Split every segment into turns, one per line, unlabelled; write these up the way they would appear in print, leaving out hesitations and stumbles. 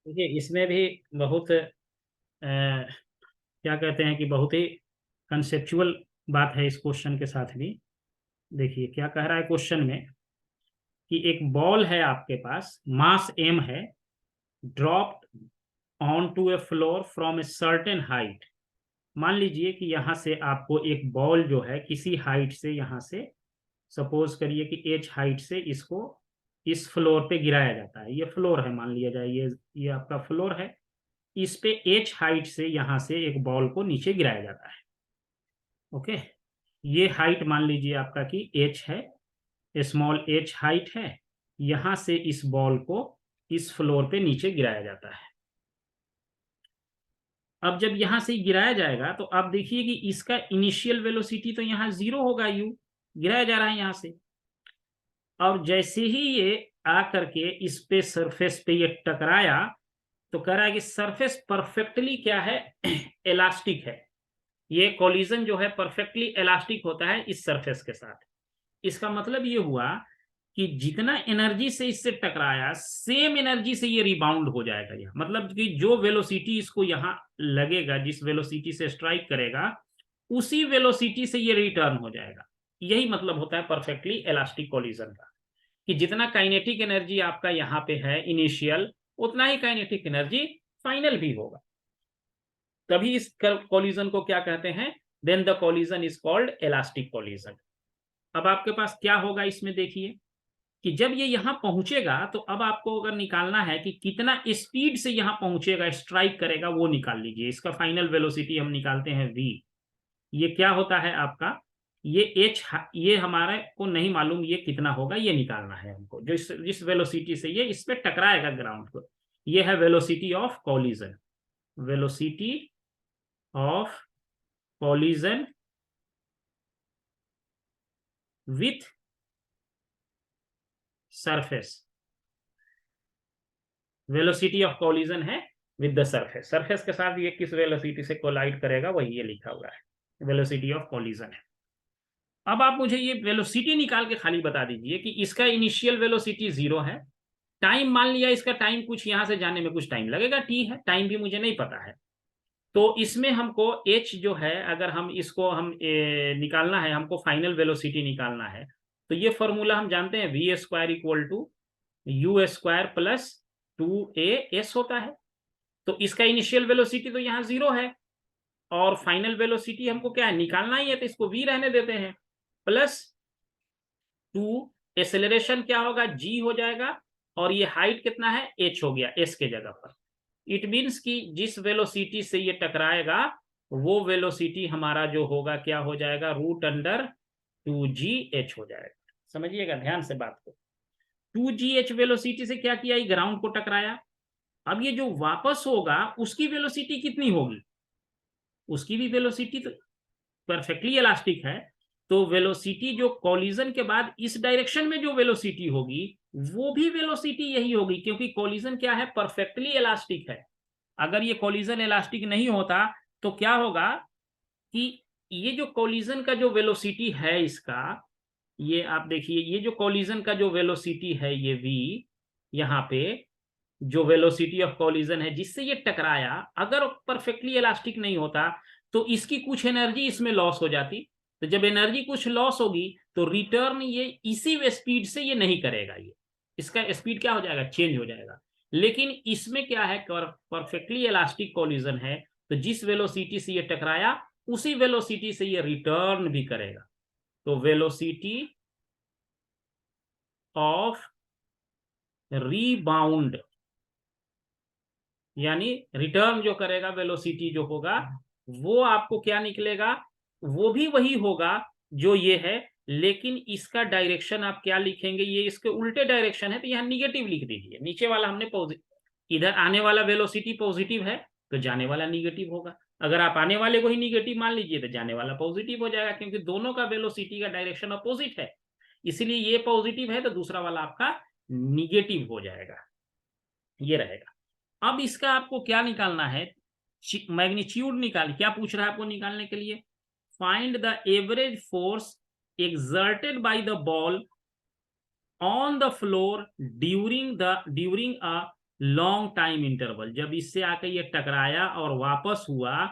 देखिए इसमें भी बहुत क्या कहते हैं कि बहुत ही कंसेप्चुअल बात है इस क्वेश्चन के साथ भी। देखिए क्या कह रहा है क्वेश्चन में कि एक बॉल है आपके पास, मास एम है, dropped on to a floor from a certain height. मान लीजिए कि यहाँ से आपको एक बॉल जो है किसी हाइट से, यहाँ से सपोज करिए कि एच हाइट से इसको इस फ्लोर पे गिराया जाता है। ये फ्लोर है, मान लिया जाए ये आपका फ्लोर है। इस पे एच हाइट से यहाँ से एक बॉल को नीचे गिराया जाता है। ओके, ये हाइट मान लीजिए आपका कि एच है, स्मॉल एच हाइट है। यहाँ से इस बॉल को इस फ्लोर पे नीचे गिराया जाता है। अब जब यहां से गिराया जाएगा तो आप देखिए कि इसका इनिशियल वेलोसिटी तो यहाँ 0 होगा, यू गिराया जा रहा है यहाँ से। और जैसे ही ये आ करके इस पे सरफेस पे ये टकराया तो कह रहा है कि सरफेस परफेक्टली क्या है, इलास्टिक है। ये कोलिजन जो है परफेक्टली इलास्टिक होता है इस सरफेस के साथ। इसका मतलब ये हुआ कि जितना एनर्जी से इससे टकराया सेम एनर्जी से ये रिबाउंड हो जाएगा। यहाँ मतलब कि जो वेलोसिटी इसको यहाँ लगेगा, जिस वेलोसिटी से स्ट्राइक करेगा, उसी वेलोसिटी से ये रिटर्न हो जाएगा। यही मतलब होता है परफेक्टली इलास्टिक कोलिजन का, कि जितना काइनेटिक एनर्जी आपका यहाँ पे है इनिशियल, उतना ही काइनेटिक एनर्जी फाइनल भी होगा। तभी इस कोलिजन को क्या कहते हैं, then the collision is called elastic collision. अब आपके पास क्या होगा इसमें, देखिए कि जब ये यहां पहुंचेगा तो अब आपको अगर निकालना है कि कितना स्पीड से यहां पहुंचेगा, स्ट्राइक करेगा, वो निकाल लीजिए। इसका फाइनल वेलोसिटी हम निकालते हैं v। ये क्या होता है आपका, ये h, ये हमारे को नहीं मालूम ये कितना होगा, ये निकालना है हमको। जो जिस वेलोसिटी से ये इस पे टकराएगा ग्राउंड को, ये है velocity of collision. Velocity of collision with surface. Velocity of collision है विद द सरफेस। सरफेस के साथ ये किस वेलोसिटी से कोलाइड करेगा वही ये लिखा हुआ है, वेलोसिटी ऑफ कॉलिजन है। अब आप मुझे ये वेलोसिटी निकाल के खाली बता दीजिए कि इसका इनिशियल वेलोसिटी 0 है। टाइम मान लिया इसका, टाइम कुछ यहां से जाने में कुछ टाइम लगेगा, टी है, टाइम भी मुझे नहीं पता है। तो इसमें हमको एच जो है, अगर हम इसको निकालना है, हमको फाइनल वेलोसिटी निकालना है, तो ये फॉर्मूला हम जानते हैं, V square equal to U square plus 2a s होता है। तो इसका इनिशियल वेलोसिटी तो यहाँ 0 है, और फाइनल वेलोसिटी हमको क्या है निकालना ही है, तो इसको v रहने देते हैं, प्लस 2 एक्सेलरेशन क्या होगा, g हो जाएगा, और ये हाइट कितना है, h हो गया s के जगह पर। इट मीन्स कि जिस वेलोसिटी से ये टकराएगा वो वेलोसिटी हमारा जो होगा क्या हो जाएगा, √2gh हो जाएगा। समझिएगा ध्यान से बात को। 2gh वेलोसिटी से क्या किया, ग्राउंड को टकराया। अब ये जो वापस होगा उसकी वेलोसिटी कितनी होगी, उसकी भी वेलोसिटी तो परफेक्टली इलास्टिक है। तो वेलोसिटी जो कोलिजन के बाद इस डायरेक्शन में जो वेलोसिटी होगी वो भी वेलोसिटी यही होगी, क्योंकि कोलिजन क्या है, परफेक्टली इलास्टिक है। अगर ये कोलिजन इलास्टिक नहीं होता तो क्या होगा कि ये जो कोलिजन का जो वेलोसिटी है इसका, ये आप देखिए, ये जो कोलिजन का जो वेलोसिटी है ये v, यहाँ पे जो वेलोसिटी ऑफ कोलिजन है जिससे ये टकराया, अगर परफेक्टली इलास्टिक नहीं होता तो इसकी कुछ एनर्जी इसमें लॉस हो जाती। तो जब एनर्जी कुछ लॉस होगी तो रिटर्न ये इसी स्पीड से ये नहीं करेगा, ये इसका स्पीड क्या हो जाएगा, चेंज हो जाएगा। लेकिन इसमें क्या है, परफेक्टली इलास्टिक कोलिजन है, तो जिस वेलोसिटी से ये टकराया उसी वेलोसिटी से ये रिटर्न भी करेगा। तो वेलोसिटी ऑफ रीबाउंड, यानी रिटर्न जो करेगा वेलोसिटी जो होगा वो आपको क्या निकलेगा, वो भी वही होगा जो ये है, लेकिन इसका डायरेक्शन आप क्या लिखेंगे, ये इसके उल्टे डायरेक्शन है, तो यहाँ निगेटिव लिख दीजिए। नीचे वाला हमने पॉजिटिव, इधर आने वाला वेलोसिटी पॉजिटिव है तो जाने वाला निगेटिव होगा। अगर आप आने वाले को ही निगेटिव मान लीजिए तो जाने वाला पॉजिटिव हो जाएगा, क्योंकि दोनों का वेलोसिटी का डायरेक्शन अपोजिट है। इसलिए ये पॉजिटिव है तो दूसरा वाला आपका निगेटिव हो जाएगा, ये रहेगा। अब इसका आपको क्या निकालना है, मैग्नीट्यूड निकाल, क्या पूछ रहा है आपको निकालने के लिए, find the average force exerted by the ball on the floor during a long time interval, जब इससे आकर ये टकराया और वापस हुआ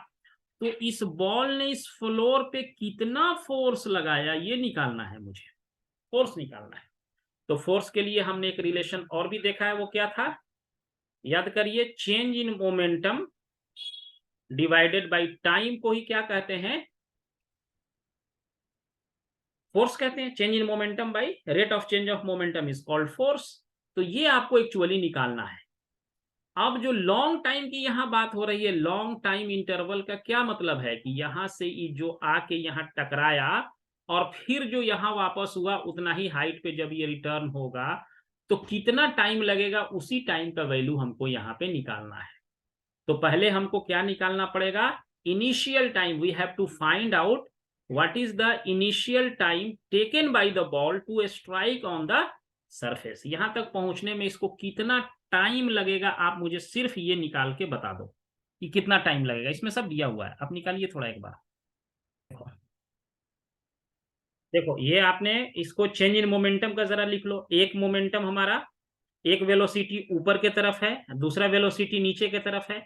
तो इस बॉल ने इस फ्लोर पे कितना फोर्स लगाया ये निकालना है मुझे, फोर्स निकालना है। तो फोर्स के लिए हमने एक रिलेशन और भी देखा है, वो क्या था याद करिए, change in momentum divided by time को ही क्या कहते हैं, फोर्स कहते हैं। Change in momentum by rate of change of momentum is called force. तो ये आपको एक्चुअली निकालना है। अब जो लॉन्ग टाइम की यहां बात हो रही है, लॉन्ग टाइम इंटरवल का क्या मतलब है कि यहां से जो आके यहां टकराया और फिर जो यहां वापस हुआ उतना ही हाइट पे जब ये रिटर्न होगा तो कितना टाइम लगेगा, उसी टाइम का वैल्यू हमको यहाँ पे निकालना है। तो पहले हमको क्या निकालना पड़ेगा, initial time. We have to find out what is the initial time taken by the ball to strike on the surface. यहां तक पहुंचने में इसको कितना टाइम लगेगा, आप मुझे सिर्फ ये निकाल के बता दो कि कितना टाइम लगेगा। इसमें सब दिया हुआ है, आप निकालिए थोड़ा एक बार। देखो ये आपने इसको चेंज इन मोमेंटम का जरा लिख लो। एक मोमेंटम हमारा, एक वेलोसिटी ऊपर के तरफ है, दूसरा वेलोसिटी नीचे के तरफ है,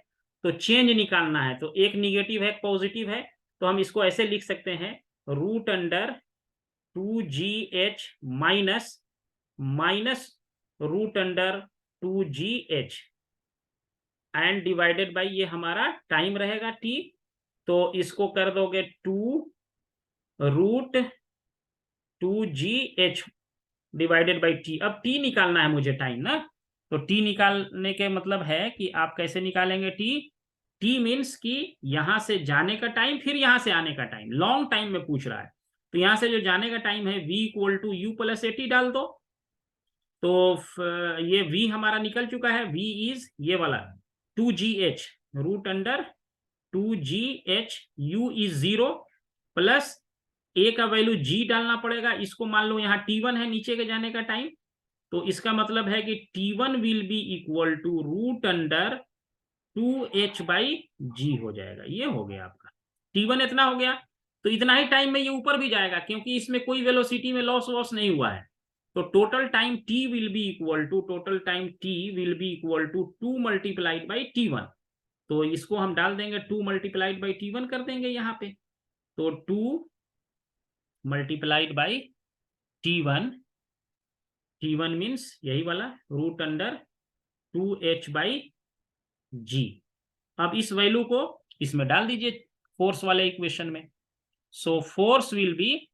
तो चेंज निकालना है। तो एक निगेटिव है एक पॉजिटिव है, तो हम इसको ऐसे लिख सकते हैं, root under 2gh minus minus root under 2gh and divided by ये हमारा टाइम रहेगा t। तो इसको कर दोगे 2√2gh डिवाइडेड बाई t। अब t निकालना है मुझे टाइम ना, तो t निकालने के मतलब है कि आप कैसे निकालेंगे t मीन्स कि यहां से जाने का टाइम फिर यहां से आने का टाइम, लॉन्ग टाइम में पूछ रहा है। तो यहां से जो जाने का टाइम है v equal to U plus A T डाल दो। तो ये v हमारा निकल चुका है, v इज ये वाला 2gh root under 2gh, u is 0 plus a का वैल्यू g डालना पड़ेगा। इसको मान लो यहाँ t1 है नीचे के जाने का टाइम, तो इसका मतलब है कि t1 will be equal to root under 2h by g हो जाएगा। ये हो गया आपका t1 इतना हो गया। तो इतना ही टाइम में ये ऊपर भी जाएगा क्योंकि इसमें कोई वेलोसिटी में लॉस वॉस नहीं हुआ है। तो total time t will be equal to, total time t will be equal to 2 multiplied by t1। तो इसको हम डाल देंगे 2 मल्टीप्लाइड बाई t1 कर देंगे यहाँ पे। तो 2 multiplied by t1, t1 means यही वाला root under 2h by g। अब इस वैल्यू को इसमें डाल दीजिए फोर्स वाले इक्वेशन में। सो फोर्स विल बी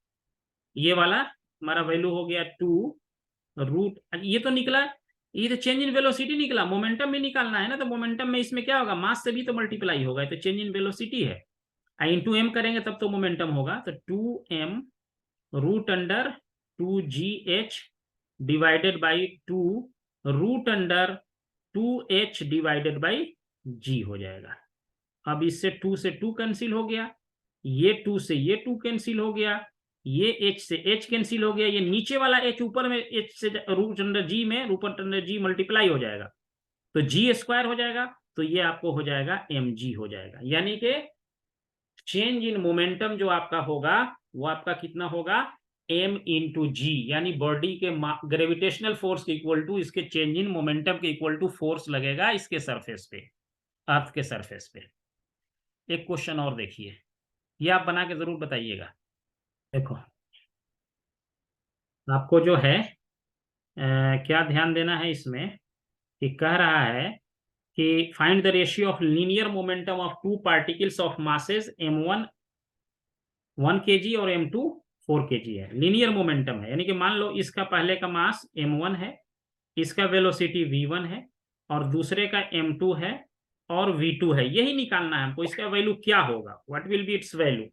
ये वाला हमारा वैल्यू हो गया 2 रूट, ये तो निकला, ये तो चेंज इन वेलोसिटी निकला। मोमेंटम भी निकालना है ना, तो मोमेंटम में इसमें क्या होगा, मास से भी तो मल्टीप्लाई होगा, तो चेंज इन वेलोसिटी है, इंटू एम करेंगे तब तो मोमेंटम होगा। तो 2m root under 2gh divided by 2 root under 2h divided by g हो जाएगा। अब इससे 2 से 2 कैंसिल हो गया, ये 2 से ये 2 कैंसिल हो गया, ये h से h कैंसिल हो गया, ये नीचे वाला h ऊपर में h से रूट अंडर g में रूट अंडर g मल्टीप्लाई हो जाएगा, तो g स्क्वायर हो जाएगा। तो ये आपको हो जाएगा mg हो जाएगा। यानी कि चेंज इन मोमेंटम जो आपका होगा वो आपका कितना होगा, m इंटू जी, यानी बॉडी के ग्रेविटेशनल फोर्स के इक्वल टू इसके चेंज इन मोमेंटम के इक्वल टू फोर्स लगेगा इसके सरफेस पे, अर्थ के सरफेस पे। एक क्वेश्चन और देखिए, ये आप बना के जरूर बताइएगा। देखो आपको जो है क्या ध्यान देना है इसमें कि कह रहा है कि find the ratio of linear momentum of two particles of masses m1 1 kg और m2 4 kg है। लीनियर मोमेंटम है, यानी कि मान लो इसका पहले का मास m1 है, इसका वेलोसिटी v1 है और दूसरे का m2 है और v2 है। यही निकालना है हमको, इसका वैल्यू क्या होगा, what will be it's value,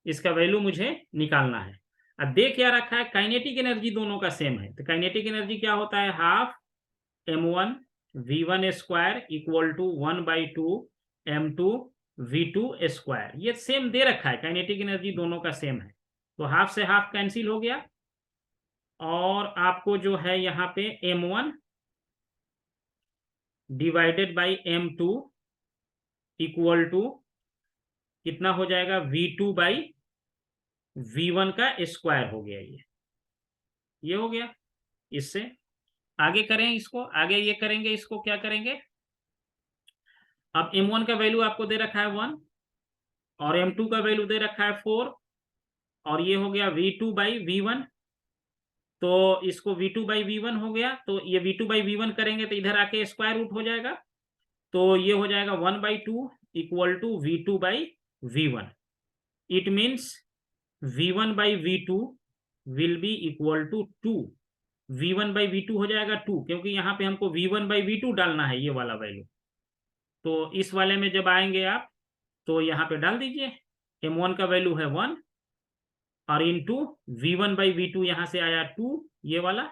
इसका वैल्यू मुझे निकालना है। अब देख क्या रखा है, काइनेटिक एनर्जी दोनों का सेम है, तो काइनेटिक एनर्जी क्या होता है, half m1 v1 square equal to 1/2 m2 v2 square. ये सेम दे रखा है, काइनेटिक एनर्जी दोनों का सेम है, तो हाफ से हाफ कैंसिल हो गया। और आपको जो है यहाँ पे m1 divided by m2 equal to कितना हो जाएगा, v2 बाई v1 का स्क्वायर हो गया, ये हो गया इससे। आगे करें इसको, आगे ये करेंगे, इसको क्या करेंगे, अब m1 का वैल्यू आपको दे रखा है 1 और m2 का वैल्यू दे रखा है 4 और ये हो गया v2 बाई v1। तो इसको v2 बाई v1 हो गया, तो ये v2 बाई v1 करेंगे तो इधर आके स्क्वायर रूट हो जाएगा, तो ये हो जाएगा 1/2 equal to v2 by v1। It means v1 by v2 will be equal to 2। v1 by v2 हो जाएगा 2, क्योंकि यहाँ पे हमको v1 बाई v2 डालना है, ये वाला वैल्यू। तो इस वाले में जब आएंगे आप तो यहाँ पे डाल दीजिए, m1 का वैल्यू है 1 और इंटू v1 बाई v2 यहाँ से आया 2 ये वाला,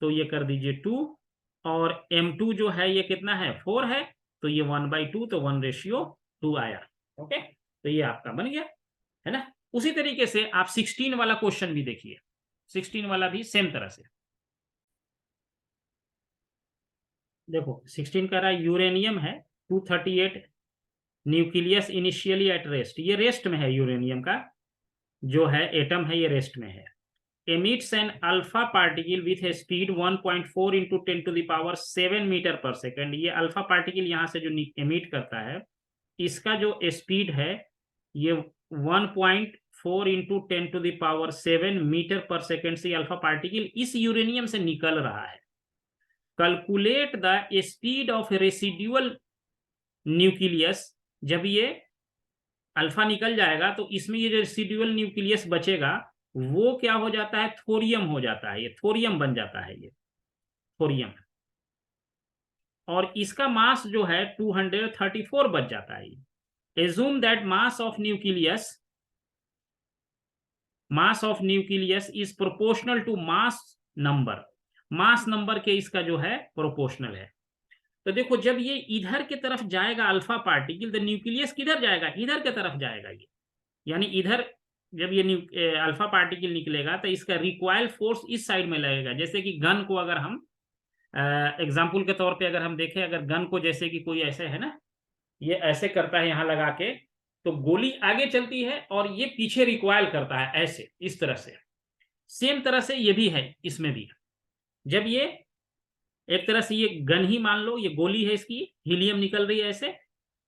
तो ये कर दीजिए 2 और m2 जो है ये कितना है 4 है, तो ये 1/2 तो 1:2 आया। ओके, तो ये आपका बन गया है ना। उसी तरीके से आप 16 वाला क्वेश्चन भी देखिए, 16 वाला भी सेम तरह से देखो। 16 का रहा यूरेनियम है 238 न्यूक्लियस इनिशियली एट रेस्ट, ये रेस्ट में है, यूरेनियम का जो है एटम है ये रेस्ट में है। emits an alpha particle with a speed 1.4 into 10 to the power 7 metre पर सेकेंड। ये अल्फा पार्टिकल यहाँ से जो एमिट करता है, इसका जो स्पीड है ये 1.4 into 10 to the power 7 metre पर सेकेंड से अल्फा पार्टिकल इस यूरेनियम से निकल रहा है। Calculate the speed of residual nucleus, जब ये अल्फा निकल जाएगा तो इसमें ये जो रेसिडुअल न्यूक्लियस बचेगा वो क्या हो जाता है, थोरियम हो जाता है, ये थोरियम बन जाता है, ये थोरियम। और इसका मास जो है 234 बच जाता है। Assume that mass of nucleus is proportional to mass number के इसका जो है प्रोपोर्शनल है। तो देखो जब ये इधर की तरफ जाएगा अल्फा पार्टिकल, तो न्यूक्लियस किधर जाएगा, इधर की तरफ जाएगा ये, यानी इधर जब ये अल्फा पार्टिकल निकलेगा तो इसका रिक्वाइल फोर्स इस साइड में लगेगा। जैसे कि गन को अगर हम एग्जाम्पल के तौर पे अगर हम देखें, अगर गन को जैसे कि कोई ऐसे है ना, ये ऐसे करता है यहाँ लगा के, तो गोली आगे चलती है और ये पीछे रिक्वाइल करता है ऐसे, इस तरह से। सेम तरह से ये भी है, इसमें भी जब ये एक तरह से ये गन ही मान लो, ये गोली है, इसकी हीलियम निकल रही है ऐसे,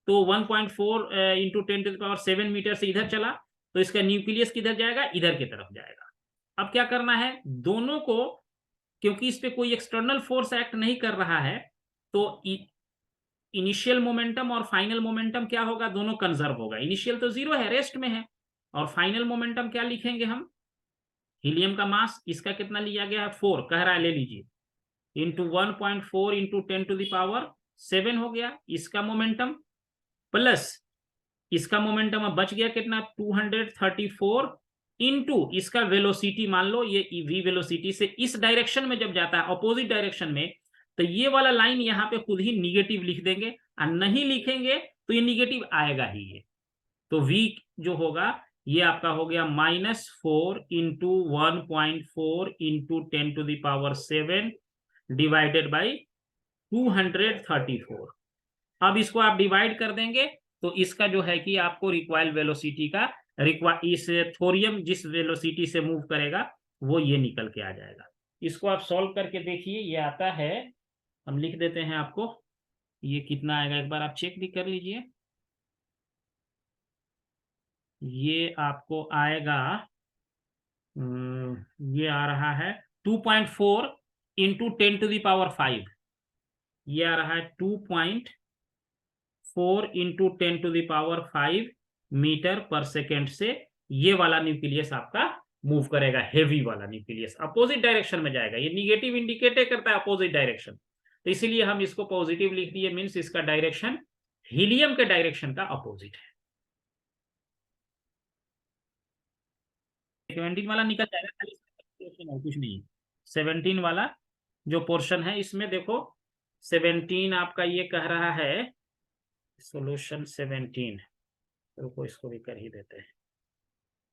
तो 1.4 into 10 to the power 7 metre से इधर चला, तो इसका न्यूक्लियस किधर जाएगा, इधर की तरफ जाएगा। अब क्या करना है, दोनों को, क्योंकि इस पे कोई एक्सटर्नल फोर्स एक्ट नहीं कर रहा है, तो इनिशियल मोमेंटम और फाइनल मोमेंटम क्या होगा, दोनों कंजर्व होगा। इनिशियल तो 0 है, रेस्ट में है, और फाइनल मोमेंटम क्या लिखेंगे हम, हीलियम का मास इसका कितना लिया गया है 4 कह रहा है, ले लीजिए, into 1.4 into 10 to the power 7 हो गया इसका मोमेंटम, प्लस इसका मोमेंटम अब बच गया कितना 234 इंटू इसका वेलोसिटी, मान लो ये v वेलोसिटी से इस डायरेक्शन में जब जाता है अपोजिट डायरेक्शन में, तो ये वाला लाइन यहाँ पे खुद ही निगेटिव लिख देंगे, और नहीं लिखेंगे तो ये निगेटिव आएगा ही ये। तो v जो होगा ये आपका हो गया -4 into 1.4 into 10 to the power 7 divided by 234। अब इसको आप डिवाइड कर देंगे तो इसका जो है कि आपको रिक्वायर्ड वेलोसिटी का इस थोरियम जिस वेलोसिटी से मूव करेगा वो ये निकल के आ जाएगा। इसको आप सॉल्व करके देखिए, ये आता है, हम लिख देते हैं आपको, ये कितना आएगा एक बार आप चेक भी कर लीजिए। ये आपको आएगा, ये आ रहा है 2.4 इंटू 10 टू द पावर 5, ये आ रहा है 2.4 into 10 to the power 5 metre पर सेकेंड से ये वाला न्यूक्लियस आपका मूव करेगा, हेवी वाला न्यूक्लियस अपोजिट डायरेक्शन में जाएगा। ये निगेटिव इंडिकेट करता है अपोजिट डायरेक्शन, तो इसीलिए हम इसको पॉजिटिव लिख दिए, मीन्स इसका डायरेक्शन हीलियम के डायरेक्शन का अपोजिट है। 17 वाला निकल जाएगा, खाली कुछ नहीं। 17 वाला जो पोर्शन है इसमें देखो, 17 आपका ये कह रहा है सॉल्यूशन 17, रुको इसको भी कर ही देते हैं।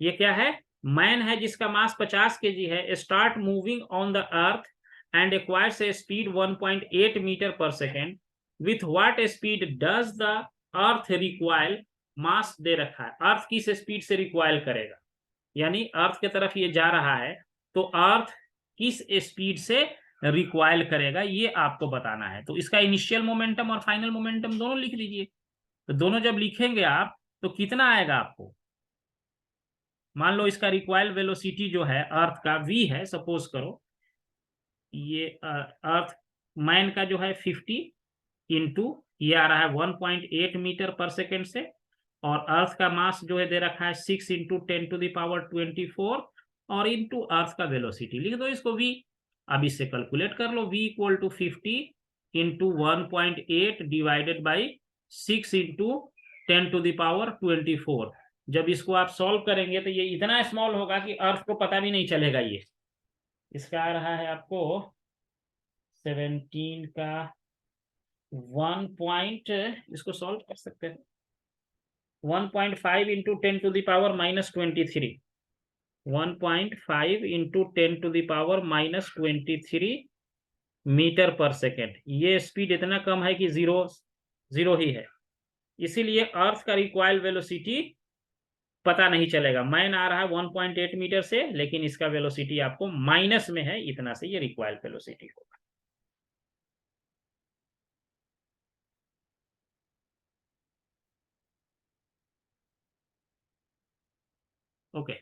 ये क्या है, मैन है जिसका मास 50 kg है, start moving on the earth and acquires a speed 1.8 metre पर second, with what speed does the earth recoil, mass दे रखा है, अर्थ किस स्पीड से रिक्वाइल करेगा, यानी अर्थ की तरफ ये जा रहा है, तो अर्थ किस स्पीड से रिक्वायल करेगा, ये आपको बताना है। तो इसका इनिशियल मोमेंटम और फाइनल मोमेंटम दोनों लिख लीजिए। तो दोनों जब लिखेंगे आप तो कितना आएगा आपको, मान लो इसका रिक्वायर्ड वेलोसिटी जो है अर्थ का v है, सपोज करो ये अर्थ मैन का जो है 50 इंटू ये आ रहा है 1.8 मीटर पर सेकेंड से, और अर्थ का मास जो है दे रखा है 6 इंटू 10⁻24 और इंटू अर्थ का वेलोसिटी लिख दो इसको v। अब इससे कैलकुलेट कर लो, v equal to 50 into 1.8 divided by 6 into 10⁻24। जब इसको आप सॉल्व करेंगे तो ये इतना स्मॉल होगा कि अर्थ को पता भी नहीं चलेगा। ये इसका आ रहा है आपको 17 का 1 पॉइंट, इसको सॉल्व कर सकते हैं 1.5 इंटू 10⁻−23, 1.5 इंटू 10⁻−23 मीटर पर सेकेंड। ये स्पीड इतना कम है कि जीरो जीरो ही है, इसीलिए अर्थ का रिक्वायर्ड वेलोसिटी पता नहीं चलेगा। मैन आ रहा है 1.8 मीटर से, लेकिन इसका वेलोसिटी आपको माइनस में है, इतना से ये रिक्वायर्ड वेलोसिटी होगा। ओके।